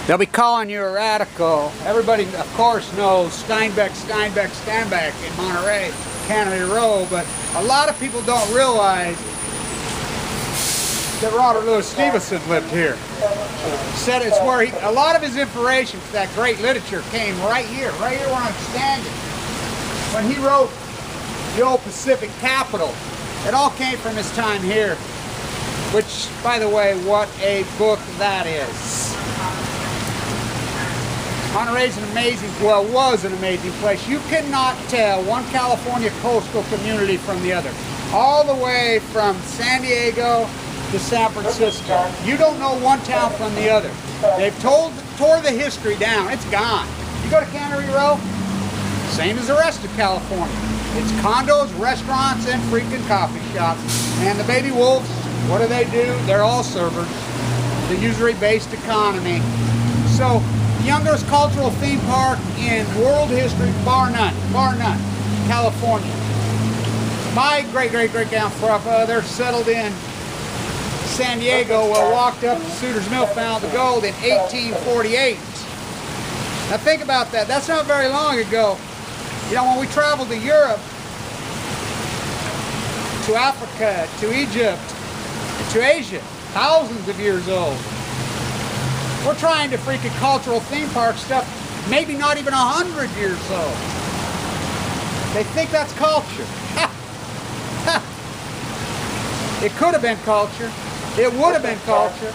They'll be calling you a radical. Everybody, of course, knows Steinbeck in Monterey, Cannery Row, but a lot of people don't realize that Robert Louis Stevenson lived here. Said it's where a lot of his inspiration for that great literature came right here where I'm standing. When he wrote the old Pacific Capital, it all came from his time here, which, by the way, what a book that is. Monterey's an amazing, well, was an amazing place. You cannot tell one California coastal community from the other. All the way from San Diego to San Francisco. You don't know one town from the other. They've tore the history down. It's gone. You go to Cannery Row, same as the rest of California. It's condos, restaurants, and freaking coffee shops. And the baby wolves, what do? They're all servers. The usury-based economy. So, youngest cultural theme park in world history, bar none, California. My great-great-great-grandfather settled in San Diego, walked up to Sutter's Mill, found the gold in 1848. Now think about that. That's not very long ago. You know, when we traveled to Europe, to Africa, to Egypt, to Asia, thousands of years old. We're trying to freaking cultural theme park stuff, maybe not even 100 years old. They think that's culture. Ha! Ha! It could have been culture. It would have been culture.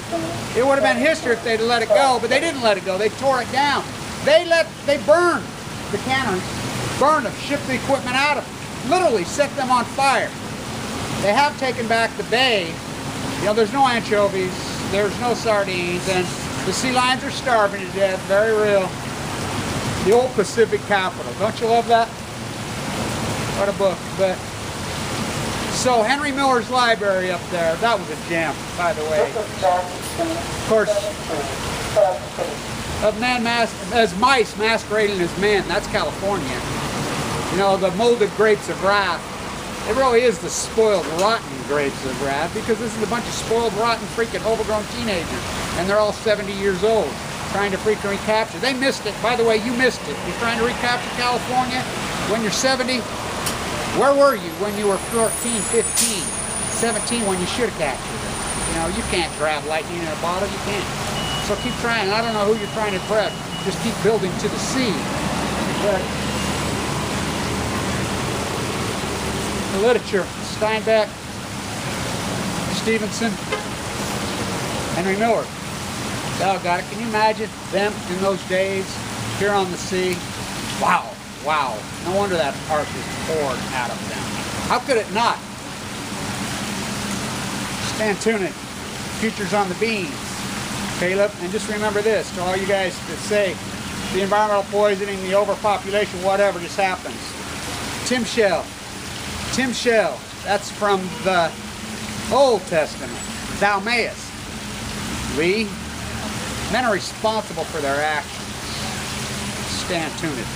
It would have been history if they'd let it go, but they didn't let it go. They tore it down. They burned the canneries, burned them, shipped the equipment out of them, literally set them on fire. They have taken back the bay. You know, there's no anchovies, there's no sardines, and the sea lions are starving to death, very real. The old Pacific Capital. Don't you love that? What a book. But so Henry Miller's library up there, that was a gem, by the way. Of course, of as mice masquerading as men, that's California. You know, the molded grapes of wrath. It really is the spoiled, rotten grapes of wrath, because this is a bunch of spoiled, rotten, freaking overgrown teenagers, and they're all 70 years old, trying to freaking recapture. They missed it. By the way, you missed it. You're trying to recapture California when you're 70. Where were you when you were 14, 15, 17, when you should have captured it? You know, you can't grab lightning in a bottle. You can't. So keep trying. I don't know who you're trying to impress. Just keep building to the sea. But the literature, Steinbeck, Stevenson, Henry Miller. Oh, God, can you imagine them in those days here on the sea? Wow, wow. No wonder that park was poured out of them. How could it not? Stan Tunick, Futures on the Beans. Caleb, and just remember this, to all you guys that say the environmental poisoning, the overpopulation, whatever just happens. TIMSHEL, that's from the Old Testament. Thou mayest. We, men are responsible for their actions. Stan Tunick.